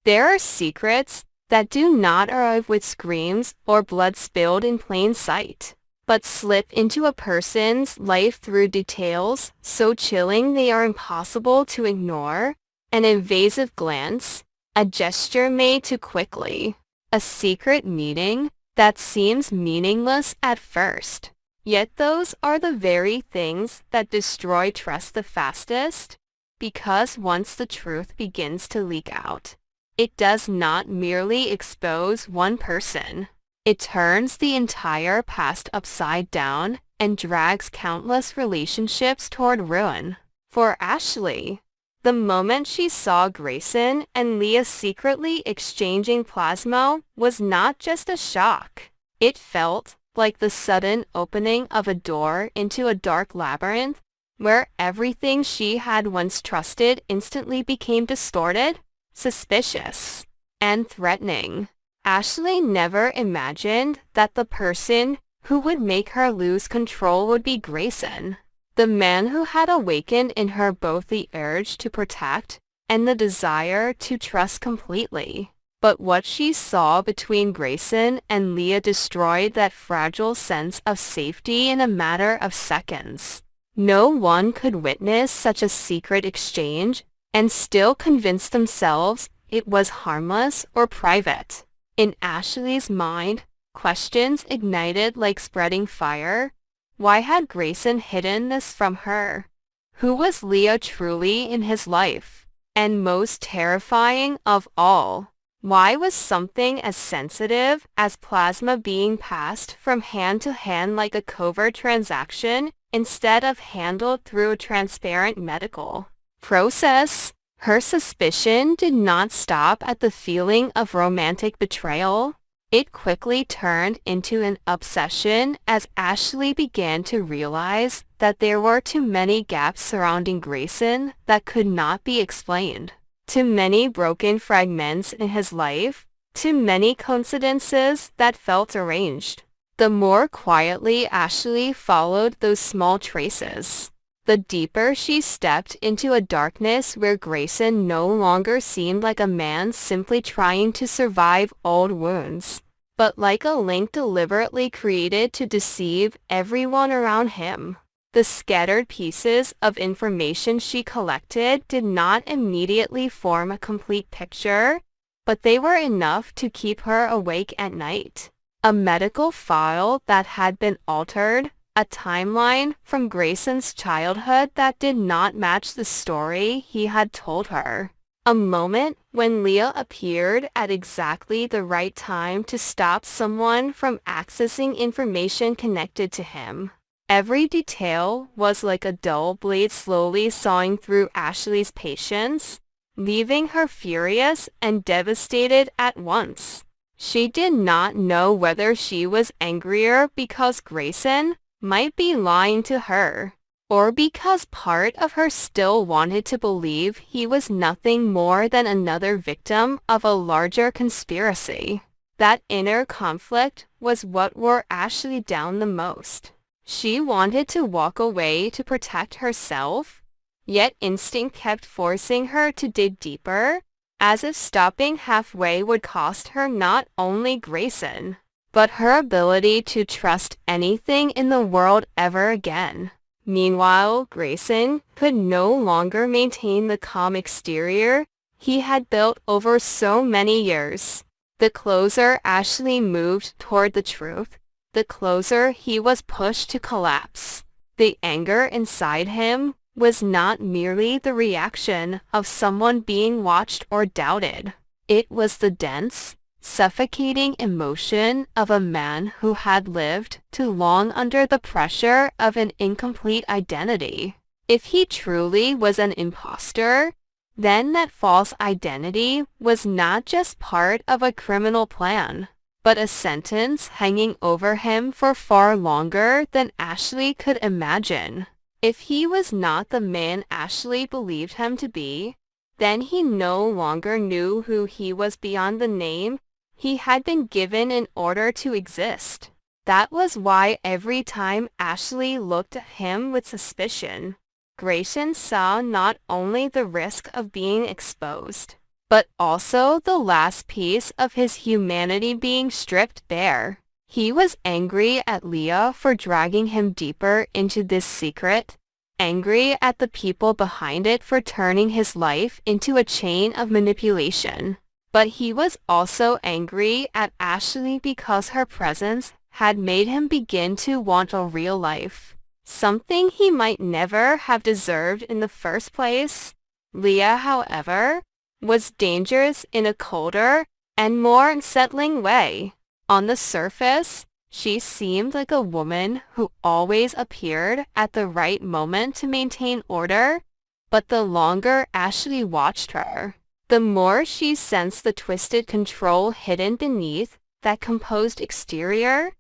There are secrets that do not arrive with screams or blood spilled in plain sight, but slip into a person's life through details so chilling they are impossible to ignore. An invasive glance, a gesture made too quickly, a secret meeting that seems meaningless at first. Yet those are the very things that destroy trust the fastest, because once the truth begins to leak out, it does not merely expose one person. It turns the entire past upside down and drags countless relationships toward ruin. For Ashley, the moment she saw Grayson and Leah secretly exchanging plasma was not just a shock. It felt like the sudden opening of a door into a dark labyrinth where everything she had once trusted instantly became distorted, suspicious, and threatening. Ashley never imagined that the person who would make her lose control would be Grayson, the man who had awakened in her both the urge to protect and the desire to trust completely. But what she saw between Grayson and Leah destroyed that fragile sense of safety in a matter of seconds. No one could witness such a secret exchange and still convince themselves it was harmless or private. In Ashley's mind, questions ignited like spreading fire. Why had Grayson hidden this from her? Who was Leah truly in his life? And most terrifying of all, why was something as sensitive as plasma being passed from hand to hand like a covert transaction instead of handled through a transparent medical process? Her suspicion did not stop at the feeling of romantic betrayal. It quickly turned into an obsession as Ashley began to realize that there were too many gaps surrounding Grayson that could not be explained. Too many broken fragments in his life, too many coincidences that felt arranged. The more quietly Ashley followed those small traces, the deeper she stepped into a darkness where Grayson no longer seemed like a man simply trying to survive old wounds, but like a link deliberately created to deceive everyone around him. The scattered pieces of information she collected did not immediately form a complete picture, but they were enough to keep her awake at night. A medical file that had been altered, a timeline from Grayson's childhood that did not match the story he had told her. A moment when Leah appeared at exactly the right time to stop someone from accessing information connected to him. Every detail was like a dull blade slowly sawing through Ashley's patience, leaving her furious and devastated at once. She did not know whether she was angrier because Grayson might be lying to her, or because part of her still wanted to believe he was nothing more than another victim of a larger conspiracy. That inner conflict was what wore Ashley down the most. She wanted to walk away to protect herself, yet instinct kept forcing her to dig deeper, as if stopping halfway would cost her not only Grayson, but her ability to trust anything in the world ever again. Meanwhile, Grayson could no longer maintain the calm exterior he had built over so many years. The closer Ashley moved toward the truth, the closer he was pushed to collapse. The anger inside him was not merely the reaction of someone being watched or doubted. It was the dense, suffocating emotion of a man who had lived too long under the pressure of an incomplete identity. If he truly was an imposter, then that false identity was not just part of a criminal plan, but a sentence hanging over him for far longer than Ashley could imagine. If he was not the man Ashley believed him to be, then he no longer knew who he was beyond the name he had been given in order to exist. That was why every time Ashley looked at him with suspicion, Grayson saw not only the risk of being exposed, but also the last piece of his humanity being stripped bare. He was angry at Leah for dragging him deeper into this secret, angry at the people behind it for turning his life into a chain of manipulation. But he was also angry at Ashley because her presence had made him begin to want a real life, something he might never have deserved in the first place. Leah, however, was dangerous in a colder and more unsettling way. On the surface, she seemed like a woman who always appeared at the right moment to maintain order, but the longer Ashley watched her, the more she sensed the twisted control hidden beneath that composed exterior.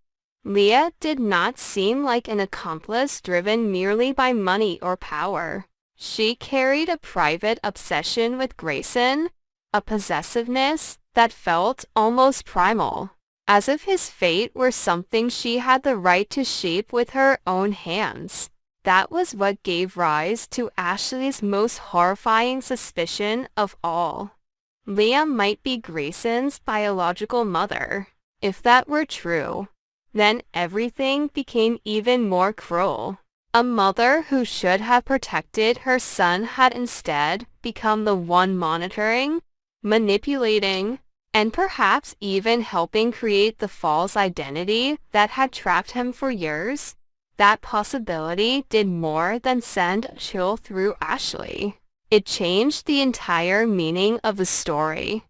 Leah did not seem like an accomplice driven merely by money or power. She carried a private obsession with Grayson, a possessiveness that felt almost primal, as if his fate were something she had the right to shape with her own hands. That was what gave rise to Ashley's most horrifying suspicion of all. Leah might be Grayson's biological mother. If that were true, then everything became even more cruel. A mother who should have protected her son had instead become the one monitoring, manipulating, and perhaps even helping create the false identity that had trapped him for years. That possibility did more than send a chill through Ashley. It changed the entire meaning of the story.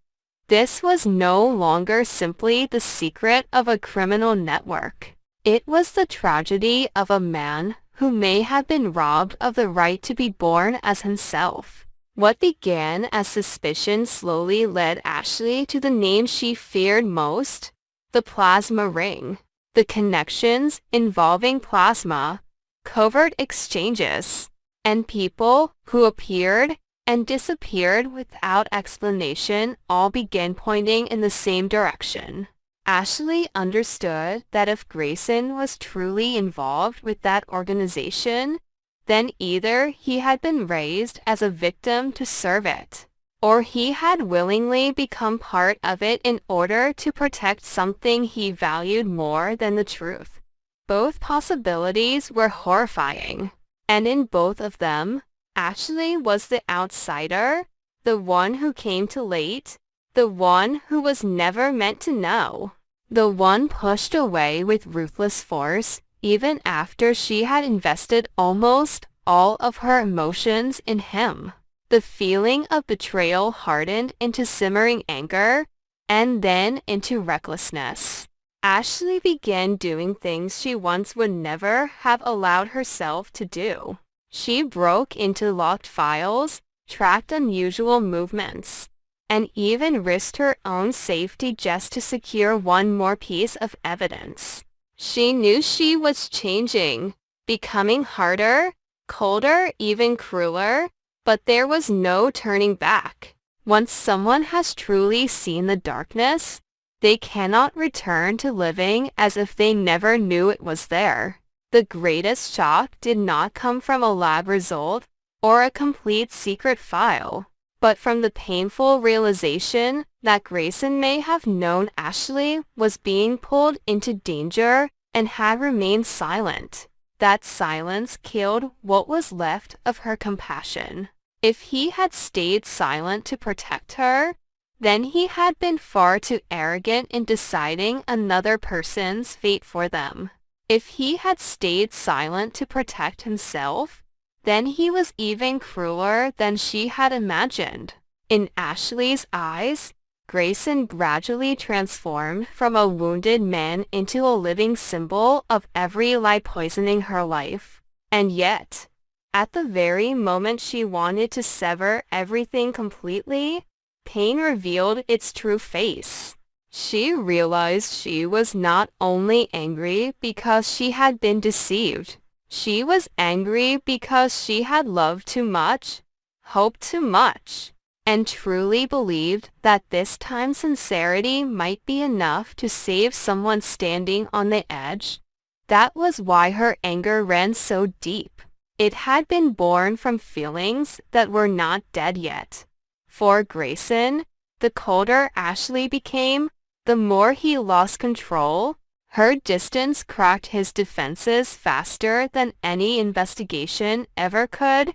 This was no longer simply the secret of a criminal network. It was the tragedy of a man who may have been robbed of the right to be born as himself. What began as suspicion slowly led Ashley to the name she feared most, the plasma ring. The connections involving plasma, covert exchanges, and people who appeared and disappeared without explanation all began pointing in the same direction. Ashley understood that if Grayson was truly involved with that organization, then either he had been raised as a victim to serve it, or he had willingly become part of it in order to protect something he valued more than the truth. Both possibilities were horrifying, and in both of them, Ashley was the outsider, the one who came too late, the one who was never meant to know, the one pushed away with ruthless force, even after she had invested almost all of her emotions in him. The feeling of betrayal hardened into simmering anger, and then into recklessness. Ashley began doing things she once would never have allowed herself to do. She broke into locked files, tracked unusual movements, and even risked her own safety just to secure one more piece of evidence. She knew she was changing, becoming harder, colder, even crueler, but there was no turning back. Once someone has truly seen the darkness, they cannot return to living as if they never knew it was there. The greatest shock did not come from a lab result or a complete secret file, but from the painful realization that Grayson may have known Ashley was being pulled into danger and had remained silent. That silence killed what was left of her compassion. If he had stayed silent to protect her, then he had been far too arrogant in deciding another person's fate for them. If he had stayed silent to protect himself, then he was even crueler than she had imagined. In Ashley's eyes, Grayson gradually transformed from a wounded man into a living symbol of every lie poisoning her life. And yet, at the very moment she wanted to sever everything completely, pain revealed its true face. She realized she was not only angry because she had been deceived. She was angry because she had loved too much, hoped too much, and truly believed that this time sincerity might be enough to save someone standing on the edge. That was why her anger ran so deep. It had been born from feelings that were not dead yet. For Grayson, The colder Ashley became, the more he lost control. Her distance cracked his defenses faster than any investigation ever could.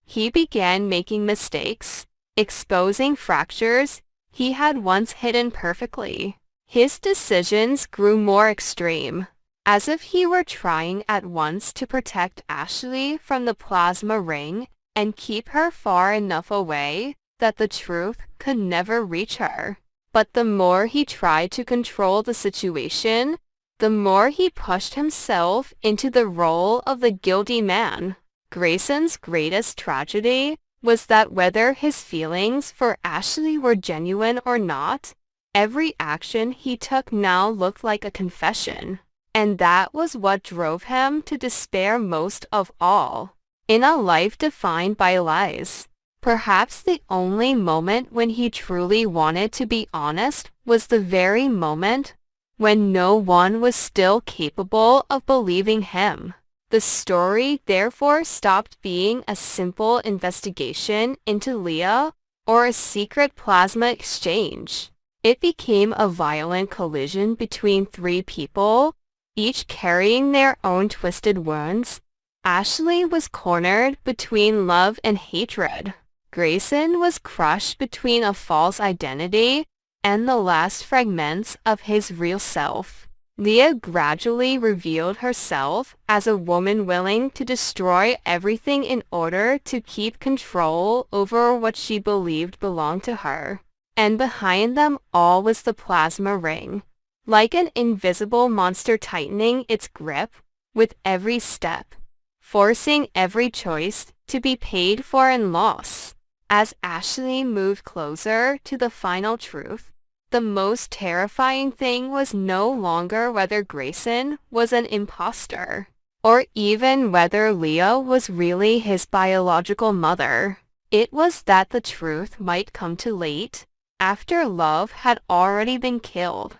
He began making mistakes, exposing fractures he had once hidden perfectly. His decisions grew more extreme, as if he were trying at once to protect Ashley from the plasma ring and keep her far enough away that the truth could never reach her. But the more he tried to control the situation, the more he pushed himself into the role of the guilty man. Grayson's greatest tragedy was that whether his feelings for Ashley were genuine or not, every action he took now looked like a confession. And that was what drove him to despair most of all. In a life defined by lies, perhaps the only moment when he truly wanted to be honest was the very moment when no one was still capable of believing him. The story therefore stopped being a simple investigation into Leah or a secret plasma exchange. It became a violent collision between three people, each carrying their own twisted wounds. Ashley was cornered between love and hatred. Grayson was crushed between a false identity and the last fragments of his real self. Leah gradually revealed herself as a woman willing to destroy everything in order to keep control over what she believed belonged to her. And behind them all was the plasma ring, like an invisible monster tightening its grip with every step, forcing every choice to be paid for in loss. As Ashley moved closer to the final truth, the most terrifying thing was no longer whether Grayson was an imposter, or even whether Leah was really his biological mother. It was that the truth might come too late, after love had already been killed,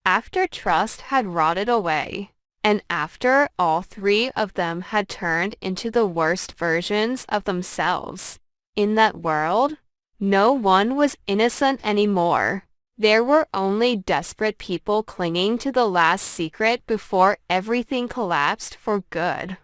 after trust had rotted away, and after all three of them had turned into the worst versions of themselves. In that world, no one was innocent anymore. There were only desperate people clinging to the last secret before everything collapsed for good.